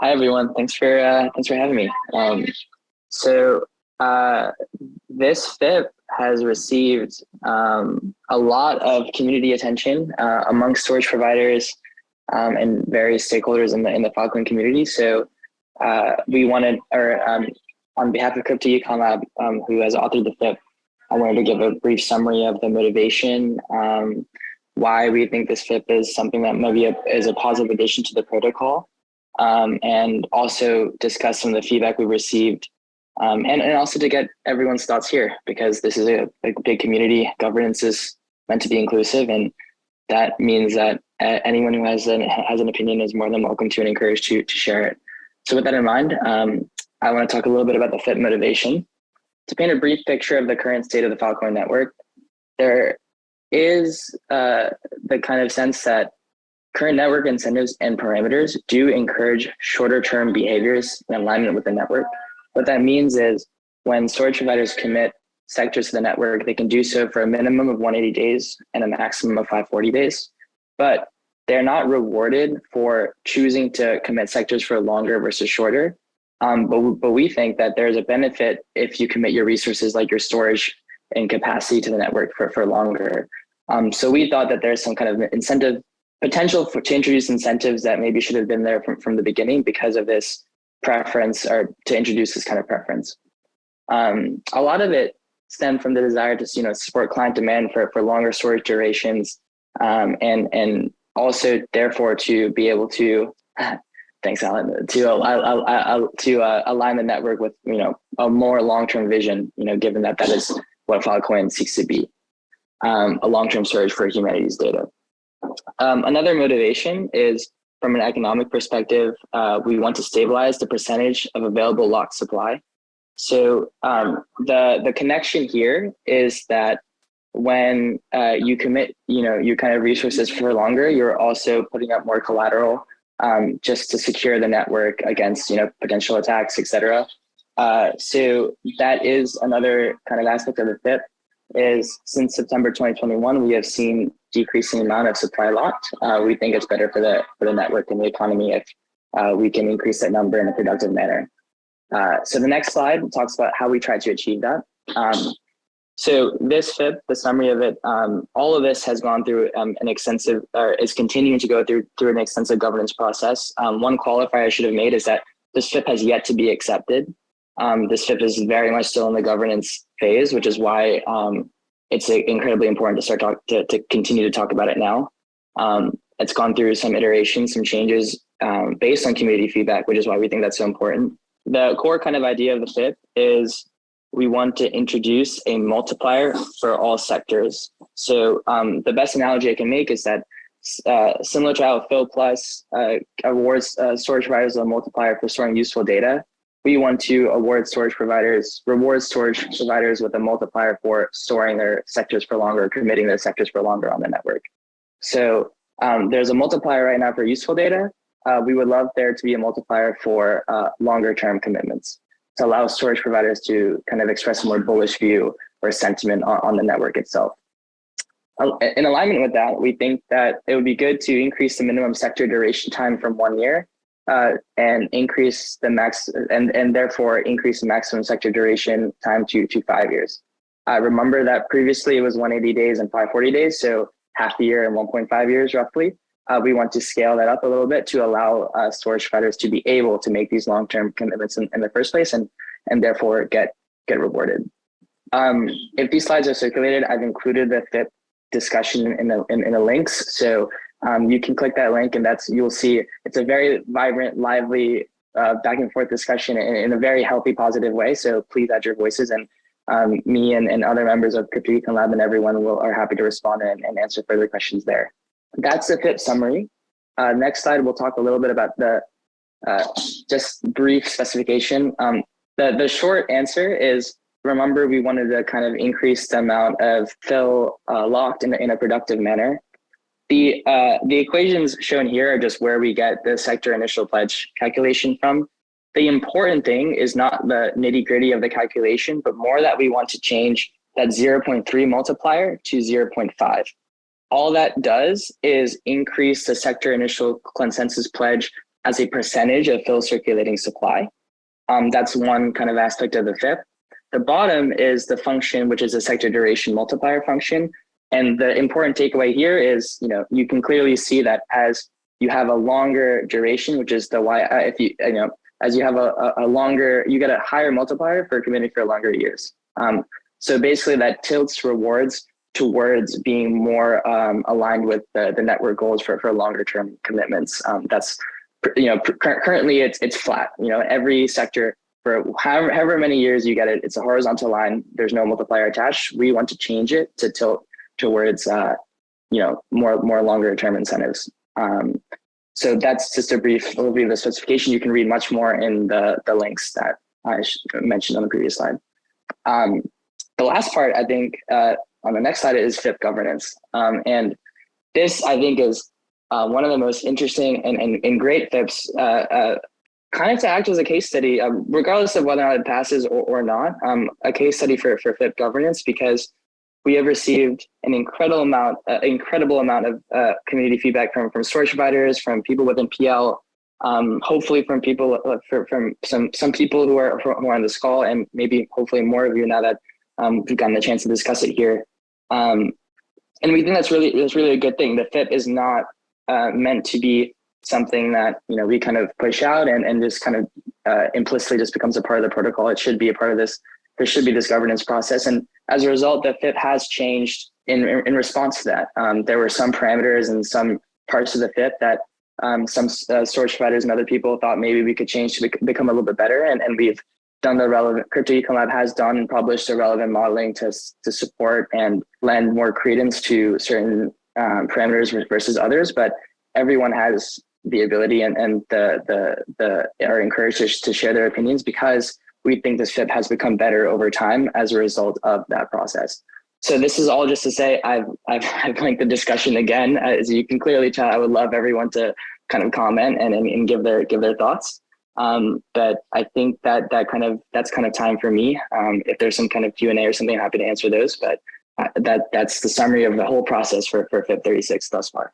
Hi everyone. Thanks for having me. So uh, this FIP has received a lot of community attention amongst storage providers and various stakeholders in the Filecoin community. So we wanted, or on behalf of Crypto Econ Lab, who has authored the FIP, I wanted to give a brief summary of the motivation, why we think this FIP is something that maybe is a positive addition to the protocol. And also discuss some of the feedback we received, and also to get everyone's thoughts here, because this is a big community. Governance is meant to be inclusive, and that means that anyone who has an opinion is more than welcome to and encouraged to share it. So with that in mind, I want to talk a little bit about the FIP motivation. To paint a brief picture of the current state of the Filecoin network, there is the kind of sense that current network incentives and parameters do encourage shorter term behaviors in alignment with the network. What that means is when storage providers commit sectors to the network, they can do so for a minimum of 180 days and a maximum of 540 days. But they're not rewarded for choosing to commit sectors for longer versus shorter. But we think that there's a benefit if you commit your resources like your storage and capacity to the network for longer. So we thought that there's some kind of incentive potential to introduce incentives that maybe should have been there from the beginning because of this preference, or to introduce this kind of preference. A lot of it stemmed from the desire to support client demand for longer storage durations, and also therefore to be able to thanks Alan, to align the network with a more long-term vision, given that is what Filecoin seeks to be, a long-term storage for humanity's data. Another motivation is from an economic perspective. We want to stabilize the percentage of available locked supply. So the connection here is that when you commit, your kind of resources for longer, you're also putting up more collateral just to secure the network against potential attacks, etc. So that is another kind of aspect of the FIP. Is since September 2021, we have seen decreasing amount of supply locked. We think it's better for the network and the economy if we can increase that number in a productive manner. So the next slide talks about how we try to achieve that. So this FIP, the summary of it, all of this has gone through an extensive, or is continuing to go through an extensive governance process. One qualifier I should have made is that this FIP has yet to be accepted. This FIP is very much still in the governance phase, which is why it's incredibly important to continue to talk about it now. It's gone through some iterations, some changes based on community feedback, which is why we think that's so important. The core kind of idea of the FIP is we want to introduce a multiplier for all sectors. So the best analogy I can make is that similar to how Phil Plus awards storage providers a multiplier for storing useful data, we want to reward storage providers with a multiplier for storing their sectors for longer, committing their sectors for longer on the network. So there's a multiplier right now for useful data. We would love there to be a multiplier for longer term commitments to allow storage providers to kind of express a more bullish view or sentiment on the network itself. In alignment with that, we think that it would be good to increase the minimum sector duration time from 1 year. And increase the and therefore increase the maximum sector duration time to 5 years. Remember that previously it was 180 days and 540 days, so half a year and 1.5 years roughly. We want to scale that up a little bit to allow storage providers to be able to make these long-term commitments in the first place, and therefore get rewarded. If these slides are circulated, I've included the FIP discussion in the links. So you can click that link, and you'll see it's a very vibrant, lively, back and forth discussion in a very healthy, positive way. So please add your voices, and me and other members of Crypto Econ Lab and everyone are happy to respond and answer further questions there. That's the FIP summary. Next slide, we'll talk a little bit about the just brief specification. The short answer is, remember, we wanted to kind of increase the amount of fill locked in a productive manner. The equations shown here are just where we get the sector initial pledge calculation from. The important thing is not the nitty gritty of the calculation, but more that we want to change that 0.3 multiplier to 0.5. All that does is increase the sector initial consensus pledge as a percentage of fill circulating supply. That's one kind of aspect of the FIP. The bottom is the function, which is a sector duration multiplier function. And the important takeaway here is, you can clearly see that as you have a longer duration, which is the Y, as you have a longer, you get a higher multiplier for committing for longer years. So basically that tilts rewards towards being more aligned with the network goals for longer term commitments. That's, currently it's flat, every sector for however many years you get it, it's a horizontal line. There's no multiplier attached. We want to change it to tilt towards, more longer term incentives. So that's just a brief overview of the specification. You can read much more in the links that I mentioned on the previous slide. The last part, I think, on the next slide is FIP governance. And this, I think, is one of the most interesting and great FIPs, kind of to act as a case study, regardless of whether or not it passes or not, a case study for FIP governance, because we have received an incredible amount of community feedback from storage providers, from people within PL, hopefully from people from some people who are on this call, and maybe hopefully more of you now that we've gotten the chance to discuss it here. And we think that's really a good thing. The FIP is not meant to be something that we kind of push out and just kind of implicitly just becomes a part of the protocol. It should be a part of this. There should be this governance process, and as a result, the FIP has changed in response to that. There were some parameters and some parts of the FIP that some storage providers and other people thought maybe we could change to become a little bit better, and we've done the relevant. Crypto Econ Lab has done and published the relevant modeling to support and lend more credence to certain parameters versus others, but everyone has the ability and are encouraged to share their opinions, because we think this FIP has become better over time as a result of that process. So this is all just to say I've linked the discussion again. As you can clearly tell, I would love everyone to kind of comment and give their thoughts. But I think that's kind of time for me. If there's some kind of Q&A or something, I'm happy to answer those. But that's the summary of the whole process for FIP 36 thus far.